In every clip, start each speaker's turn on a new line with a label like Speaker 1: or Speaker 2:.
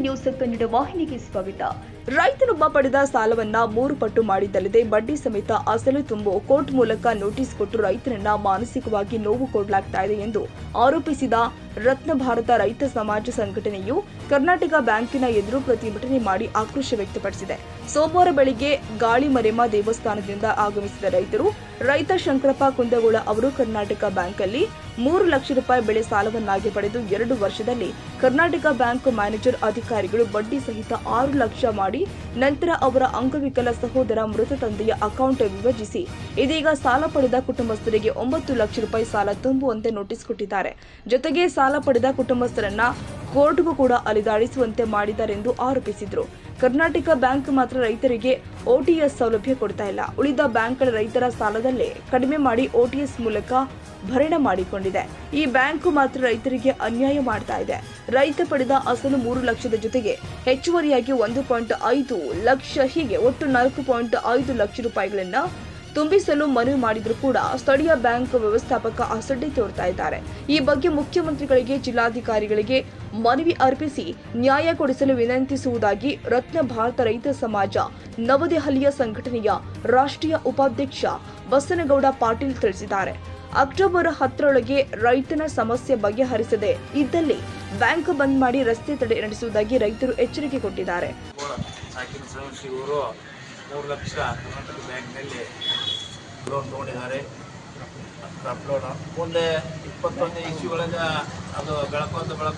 Speaker 1: News Kannada ವಾಹಿನಿಗೆ ಸ್ವಾಗತ. ರೈತನೊಬ್ಬ ಪಡೆದ ಸಾಲವನ್ನ 3 ಪಟ್ಟು ಮಾಡಿದ್ದಲ್ಲದೆ ಬಡ್ಡಿ ಸಮೇತ ಅಸಲು ತುಂಬು ಕೋರ್ಟ್ ಮೂಲಕ ನೋಟಿಸ್ ಕೊಟ್ಟು ರೈತರನ್ನ ಮಾನಸಿಕವಾಗಿ ನೋವು ಕೊಡಲಾಗ್ತಾ ಇದೆ ಎಂದು ಆರೋಪಿಸಿದ ರತ್ನ ಭಾರತ ರೈತ ಸಮಾಜ ಸಂಘಟನೆಯು ಕರ್ನಾಟಕ ಬ್ಯಾಂಕಿನ ಎದುರು ಪ್ರತಿಭಟನೆ ಮಾಡಿ ಆಕ್ರೋಶ ವ್ಯಕ್ತಪಡಿಸಿದೆ. ಸೋಮವಾರ ಬೆಳಿಗ್ಗೆ ಗಾಳಿಮರೆಮ ದೇವಸ್ಥಾನದಿಂದ ಆಗಮಿಸಿದ ರೈತರು ರೈತ ಶಂಕರಪ್ಪ ಕುಂದಗೋಳ ಅವರು ಕರ್ನಾಟಕ ಬ್ಯಾಂಕಲ್ಲಿ 3 ಲಕ್ಷ ರೂಪಾಯಿ ಬೆಳೆ ಸಾಲವನ್ನಾಗಿ ಪಡೆದು 2 ವರ್ಷದಲ್ಲಿ ಕರ್ನಾಟಕ ಬ್ಯಾಂಕ್ ಮ್ಯಾನೇಜರ್ ಅಧಿಕಾರಿಗಳು ಬಡ್ಡಿ ಸಹಿತ 6 ಲಕ್ಷ ಮಾಡಿ ನಂತರ ಅವರ ಅಂಗವಿಕಲ ಸಹೋದರ ಮೃತ ತಂದೆಯ ಅಕೌಂಟ್ ವಿಭಜಿಸಿ ಇದೀಗ ಸಾಲ ಪಡೆದ ಕುಟುಂಬಸ್ಥರಿಗೆ 9 ಲಕ್ಷ ರೂಪಾಯಿ ಸಾಲ ತುಂಬುವಂತೆ ನೋಟಿಸ್ ಕೊಟ್ಟಿದ್ದಾರೆ. ಜೊತೆಗೆ ಸಾಲ ಪಡೆದ ಕುಟುಂಬಸ್ಥರನ್ನ ಕೋರ್ಟ್ಗೂ ಕೂಡ ಅಲಿದಾಡಿಸುವಂತೆ ಮಾಡಿದ್ದಾರೆಂದು ಆರೋಪಿಸಿದರು. ಕರ್ನಾಟಕ ಬ್ಯಾಂಕ್ ಮಾತ್ರ ರೈತರಿಗೆ ಓಟಿಎಸ್ ಸೌಲಭ್ಯ ಕೊಡ್ತಾ ಇಲ್ಲ. ಉಳಿದ ಬ್ಯಾಂಕ್ಗಳ ರೈತರ ಸಾಲದಲ್ಲೇ ಕಡಿಮೆ ಮಾಡಿ ಓಟಿಎಸ್ ಮೂಲಕ ಭರಣ ಮಾಡಿಕೊಂಡಿದೆ. ಈ ಬ್ಯಾಂಕ್ ಮಾತ್ರ ರೈತರಿಗೆ ಅನ್ಯಾಯ ಮಾಡ್ತಾ ಇದೆ. ರೈತ ಪಡೆದ ಅಸಲು 3 ಲಕ್ಷದ ಜೊತೆಗೆ ಹೆಚ್ಚುವರಿಯಾಗಿ 1.5 ಲಕ್ಷ ಹೀಗೆ ಒಟ್ಟು 4.5 ಲಕ್ಷ ರೂಪಾಯಿಗಳನ್ನ ತುಂಬಿಸಲು ಮನವಿ ಮಾಡಿದ್ರು ಕೂಡ ಸ್ಥಳೀಯ ಬ್ಯಾಂಕ್ ವ್ಯವಸ್ಥಾಪಕ ಅಸಡ್ಡೆ ತೋರ್ತಾ ಇದ್ದಾರೆ. ಈ ಬಗ್ಗೆ ಮುಖ್ಯಮಂತ್ರಿಗಳಿಗೆ ಜಿಲ್ಲಾಧಿಕಾರಿಗಳಿಗೆ ಮನವಿ ಅರ್ಪಿಸಿ ನ್ಯಾಯ ಕೊಡಿಸಲು ವಿನಂತಿಸುವುದಾಗಿ ರತ್ನ ಭಾರತ ರೈತ ಸಮಾಜ ನವದೆಹಲಿಯ ಸಂಘಟನೆಯ ರಾಷ್ಟ್ರೀಯ ಉಪಾಧ್ಯಕ್ಷ ಬಸನಗೌಡ ಪಾಟೀಲ್ ತಿಳಿಸಿದ್ದಾರೆ. ಅಕ್ಟೋಬರ್ 10ರೊಳಗೆ ರೈತನ ಸಮಸ್ಯೆ ಬಗೆಹರಿಸದೆ ಇದ್ದಲ್ಲಿ ಬ್ಯಾಂಕ್ ಬಂದ್ ಮಾಡಿ ರಸ್ತೆ ತಡೆ ನಡೆಸುವುದಾಗಿ ರೈತರು ಎಚ್ಚರಿಕೆ ಕೊಟ್ಟಿದ್ದಾರೆ.
Speaker 2: 3 ಲಕ್ಷ ಕರ್ನಾಟಕ ಬ್ಯಾಂಕ್ನಲ್ಲಿ ಲೋನ್ ತೊಗೊಂಡಿದ್ದಾರೆ. ಲೋನ್ ಮುಂದೆ 21 ಇಶ್ಯೂಗಳಿಗೆ ಅದು ಬೆಳ್ಕೊಂತ 3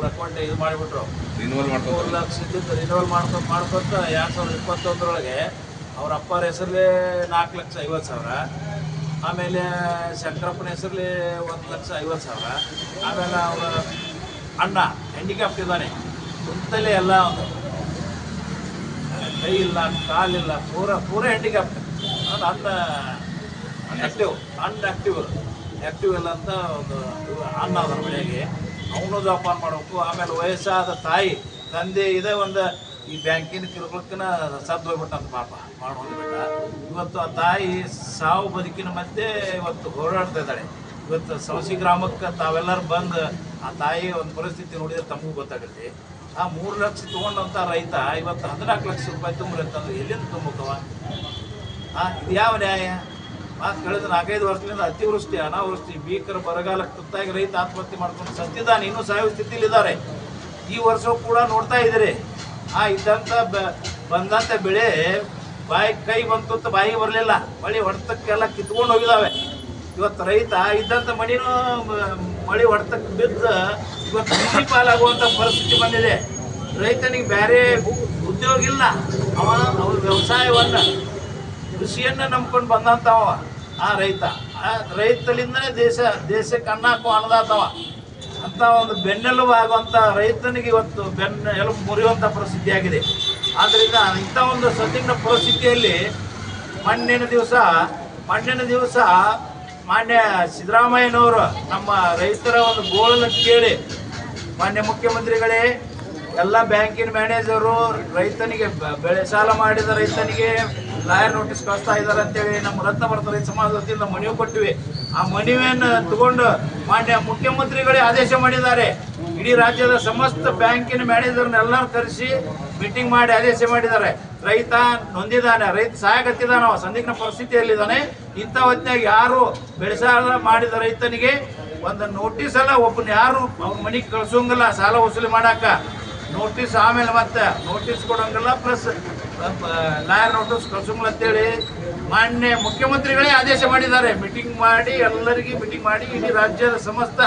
Speaker 2: ಅಕೌಂಟ್ ಇದು ಮಾಡಿಬಿಟ್ರು. 3 ಲಕ್ಷ ರಿನ್ಯೂವಲ್ ಮಾಡ್ಕೊಂತ 2021ರೊಳಗೆ ಅವ್ರ ಅಪ್ಪರ ಹೆಸರಲ್ಲಿ 4,50,000, ಆಮೇಲೆ ಶಂಕರಪ್ಪನ ಹೆಸರಲ್ಲಿ 1,50,000, ಆಮೇಲೆ ಅವರ ಅಣ್ಣ ಹ್ಯಾಂಡಿಕ್ಯಾಪ್ಟ್ ಇದ್ದಾನೆ, ಕುಂತಲೇ ಎಲ್ಲ ಕೈ ಇಲ್ಲ ಕಾಲಿಲ್ಲ, ಪೂರ ಹ್ಯಾಂಡಿಕ್ಯಾಪ್ಟ್, ಆ್ಯಕ್ಟಿವ್ ಇಲ್ಲ ಅಂತ ಒಂದು ಅಣ್ಣ ಅದರ ಮನೆಗೆ ಅವನು ಜೋಪಾನ ಮಾಡಬೇಕು. ಆಮೇಲೆ ವಯಸ್ಸಾದ ತಾಯಿ ತಂದೆ ಇದೇ ಒಂದು ಈ ಬ್ಯಾಂಕಿನ ಕಿರುಕುಳಕ್ಕನ ಸದ್ದು ಹೋಗ್ಬಿಟ್ಟಂತ ಪಾಪ ಮಾಡೋದ್ಬಿಟ್ಟ. ಇವತ್ತು ಆ ತಾಯಿ ಸಾವು ಬದುಕಿನ ಮಧ್ಯೆ ಇವತ್ತು ಹೋರಾಡ್ತಾ ಇದ್ದಾಳೆ. ಇವತ್ತು ಸವಸಿ ಗ್ರಾಮಕ್ಕೆ ತಾವೆಲ್ಲರೂ ಬಂದು ಆ ತಾಯಿ ಒಂದು ಪರಿಸ್ಥಿತಿ ನೋಡಿದ್ರೆ ತಮಗೂ ಗೊತ್ತಾಗುತ್ತೆ. ಆ 3 ಲಕ್ಷ ತೊಗೊಂಡಂಥ ರೈತ ಇವತ್ತು 14 ಲಕ್ಷ ರೂಪಾಯಿ ತುಂಬ್ರಿ ಅಂತಂದ್ರೆ ಎಲ್ಲಿಂದ ತುಂಬಕ್ಕವ? ಇದು ಯಾವ ನ್ಯಾಯ? ಕಳೆದ 4-5 ವರ್ಷದಿಂದ ಅತಿವೃಷ್ಟಿ ಅನಾವೃಷ್ಟಿ ಭೀಕರ ಬರಗಾಲಕ್ಕೆ ತುತ್ತಾಗಿ ರೈತ ಆತ್ಮಹತ್ಯೆ ಮಾಡ್ಕೊಂಡು ಸತ್ತಿದ್ದಾನೆ. ಇನ್ನೂ ಸಾಯುವ ಸ್ಥಿತಿಯಲ್ಲಿ ಇದ್ದಾರೆ. ಈ ವರ್ಷವೂ ಕೂಡ ನೋಡ್ತಾ ಇದ್ದೀರಿ. ಇದ್ದಂಥ ಬಂದಂಥ ಬೆಳೆ ಕೈ ಬಂತು ಅಂತ ಬಾಯಿಗೆ ಬರಲಿಲ್ಲ, ಮಳೆ ಹೊಡೆತಕ್ಕೆಲ್ಲ ಕಿತ್ಕೊಂಡು ಹೋಗಿದ್ದಾವೆ. ಇವತ್ತು ರೈತ ಇದ್ದಂಥ ಮಳೆ ಹೊಡೆತಕ್ಕೆ ಬಿದ್ದು ಇವತ್ತು ಕೃಷಿ ಪಾಲಾಗುವಂಥ ಪರಿಸ್ಥಿತಿ ಬಂದಿದೆ. ರೈತನಿಗೆ ಬೇರೆ ಉದ್ಯೋಗ ಇಲ್ಲ. ಅವ್ರ ವ್ಯವಸಾಯವನ್ನು ಕೃಷಿಯನ್ನು ನಂಬ್ಕೊಂಡು ಬಂದಂಥವ ಆ ರೈತ. ರೈತಲಿಂದನೇ ದೇಶಕ್ಕೆ ಅನ್ನ ಹಾಕುವ ಅನ್ನದಾತವ ಅಂತ ಒಂದು ಬೆನ್ನೆಲುಬು ಆಗುವಂಥ ರೈತನಿಗೆ ಇವತ್ತು ಎಲುಬು ಮುರಿಯುವಂಥ ಪರಿಸ್ಥಿತಿ ಆಗಿದೆ. ಆದ್ದರಿಂದ ಇಂಥ ಒಂದು ಸಂದಿಗ್ಧ ಪರಿಸ್ಥಿತಿಯಲ್ಲಿ ಮೊನ್ನೆ ದಿವಸ ಮಾನ್ಯ ಸಿದ್ದರಾಮಯ್ಯನವರು ನಮ್ಮ ರೈತರ ಒಂದು ಗೋಳನ್ನು ಕೇಳಿ ಮಾನ್ಯ ಮುಖ್ಯಮಂತ್ರಿಗಳೇ ಎಲ್ಲ ಬ್ಯಾಂಕಿನ ಮ್ಯಾನೇಜರು ರೈತನಿಗೆ ಬೆಳೆ ಸಾಲ ಮಾಡಿದ ರೈತನಿಗೆ ಲಾಯರ್ ನೋಟಿಸ್ ಕಳಿಸ್ತಾ ಇದ್ದಾರೆ ಅಂತೇಳಿ ನಮ್ಮ ರತ್ನ ಭಾರತ ರೈತ ಸಮಾಜ ವತಿಯಿಂದ ಮನವಿ ಕೊಟ್ಟಿವಿ. ಆ ಮನವಿಯನ್ನು ತಗೊಂಡು ಮಾನ್ಯ ಮುಖ್ಯಮಂತ್ರಿಗಳೇ ಆದೇಶ ಮಾಡಿದ್ದಾರೆ. ಇಡೀ ರಾಜ್ಯದ ಸಮಸ್ತ ಬ್ಯಾಂಕಿನ ಮ್ಯಾನೇಜರ್ನೆಲ್ಲರೂ ಕರೆಸಿ ಮೀಟಿಂಗ್ ಮಾಡಿ ಆದೇಶ ಮಾಡಿದ್ದಾರೆ. ರೈತ ನೊಂದಿದ್ದಾನೆ, ರೈತ ಸಹಾಯಕತ್ತಿದ್ದಾನೆ, ಅವ ಸಂದಿಗ್ಧ ಪರಿಸ್ಥಿತಿಯಲ್ಲಿದ್ದಾನೆ. ಇಂಥ ಹೊತ್ತಿನಾಗ ಯಾರು ಬೆಳೆ ಸಾಲ ಮಾಡಿದ ರೈತನಿಗೆ ಒಂದು ನೋಟಿಸ್ ಅಲ್ಲ, ಒಬ್ಬನ ಯಾರು ಅವ್ರ ಮನೆಗೆ ಕಳ್ಸೋಂಗಿಲ್ಲ ಸಾಲ ವಸೂಲಿ ಮಾಡಾಕ ನೋಟಿಸ್, ಆಮೇಲೆ ಮತ್ತೆ ನೋಟಿಸ್ ಕೊಡೋಂಗಿಲ್ಲ, ಪ್ಲಸ್ ಲಾಯರ್ ನೋಟಿಸ್ ಕಳ್ಸೋಂಗಿಲ್ಲ ಅಂತೇಳಿ ಮಾನ್ಯ ಮುಖ್ಯಮಂತ್ರಿಗಳೇ ಆದೇಶ ಮಾಡಿದ್ದಾರೆ. ಎಲ್ಲರಿಗೆ ಮೀಟಿಂಗ್ ಮಾಡಿ ಇಡೀ ರಾಜ್ಯದ ಸಮಸ್ತ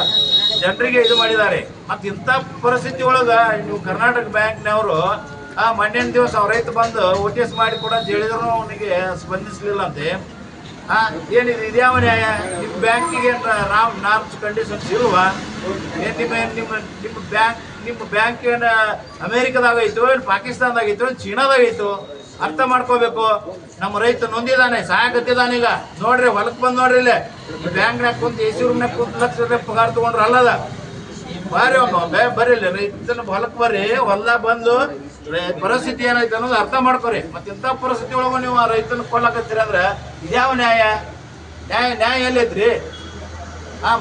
Speaker 2: ಜನರಿಗೆ ಇದು ಮಾಡಿದ್ದಾರೆ. ಮತ್ತು ಇಂಥ ಪರಿಸ್ಥಿತಿ ಒಳಗೆ ನೀವು ಕರ್ನಾಟಕ ಬ್ಯಾಂಕ್ನವರು ಮೊನ್ನೆ ದಿವಸ ಅವ್ರ ರೈತ ಬಂದು OTS ಮಾಡಿ ಕೊಡ ಅಂತ ಹೇಳಿದ್ರು ಅವನಿಗೆ ಸ್ಪಂದಿಸಲಿಲ್ಲ ಅಂತೆ. ಏನಿದೆ ಇದ್ಯಾವ ನ್ಯಾಯ? ನಿಮ್ಮ ಬ್ಯಾಂಕಿಗೆ ನಾರ್ಮ್ಸ್ ಕಂಡೀಷನ್ಸ್ ಇಲ್ವಾ? ನಿಮ್ಮ ಬ್ಯಾಂಕ್ ಏನು ಅಮೇರಿಕದಾಗೈತು, ಏನು ಪಾಕಿಸ್ತಾನದಾಗೈತು, ಏನು ಚೀನಾದಾಗೈತು? ಅರ್ಥ ಮಾಡ್ಕೋಬೇಕು. ನಮ್ಮ ರೈತ ನೊಂದಿದ್ದಾನೆ, ಸಹಾಯಕತ್ತಿದ್ದಾನೆ. ಈಗ ನೋಡ್ರಿ ಹೊಲಕ್ಕೆ ಬಂದು ನೋಡ್ರಿ, ಇಲ್ಲಿ ಬ್ಯಾಂಕ್ನಾಗ ಕುಂತು AC ರೂಮ್ನಾಗ ಕುಂತು ಲಕ್ಷ ರೂಪಾಯಿ ಪಗಾರ ತೊಗೊಂಡ್ರೆ ಅಲ್ಲದ ಬರ್ರಿ ರೈತನ ಹೊಲಕ್ಕೆ ಬರ್ರಿ, ಹೊಲ್ದಾಗ ಬಂದು ಪರಿಸ್ಥಿತಿ ಏನೈತೆ ಅನ್ನೋದು ಅರ್ಥ ಮಾಡ್ಕೊರಿ. ಮತ್ತೆ ಇಂಥ ಪರಿಸ್ಥಿತಿ ಒಳಗೆ ನೀವು ಆ ರೈತನ ಕೊಲ್ಲಕತ್ತೀರಿ ಅಂದ್ರೆ ಇದ್ಯಾವ ನ್ಯಾಯ? ನ್ಯಾಯ ಎಲ್ಲೈತ್ರಿ?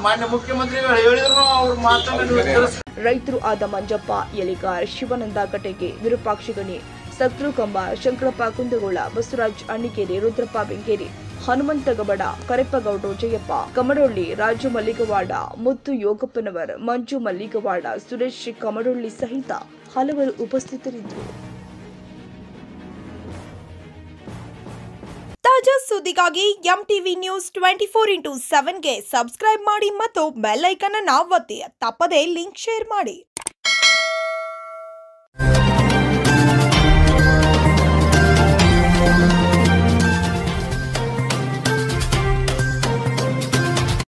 Speaker 2: ಮಾನ್ಯ ಮುಖ್ಯಮಂತ್ರಿಗಳು ಹೇಳಿದ್ರು ಅವ್ರ ಮಾತನ್ನ ನೀವು
Speaker 1: ರೈತರು ಆದ ಮಂಜಪ್ಪ ಯಲಿಗಾರ್, ಶಿವಾನಂದ ಕಟೆಗೆ, ವಿರೂಪಾಕ್ಷ ಗಣಿ, ಸಕ್ರು ಕಂಬ, ಶಂಕರಪ್ಪ ಕುಂದಗೋಳ, ಬಸವರಾಜ್ ಅಣ್ಣಿಗೇರಿ, ರುದ್ರಪ್ಪ ಬೆಂಗೇರಿ, ಹನುಮಂತಗಬಡ, ಕರೆಪ್ಪಗೌಡರು ಜಯಪ್ಪ ಕಮಡೊಳ್ಳಿ, ರಾಜು ಮಲ್ಲಿಗವಾಡ, ಮುತ್ತು ಯೋಗಪ್ಪನವರ್, ಮಂಜು ಮಲ್ಲಿಗವಾಡ, ಸುರೇಶ್ ಕಮಡೊಳ್ಳಿ ಸಹಿತ ಹಲವರು ಉಪಸ್ಥಿತರಿದ್ದರು.
Speaker 3: ತಾಜಾ ಸುದ್ದಿಗಾಗಿ ಎಂಟಿವಿ ನ್ಯೂಸ್ 24x7ಗೆ ಸಬ್ಸ್ಕ್ರೈಬ್ ಮಾಡಿ ಮತ್ತು ಬೆಲ್ ಐಕಾನ್ ಅನ್ನು ಒತ್ತಿ. ತಪ್ಪದೇ ಲಿಂಕ್ ಶೇರ್ ಮಾಡಿ.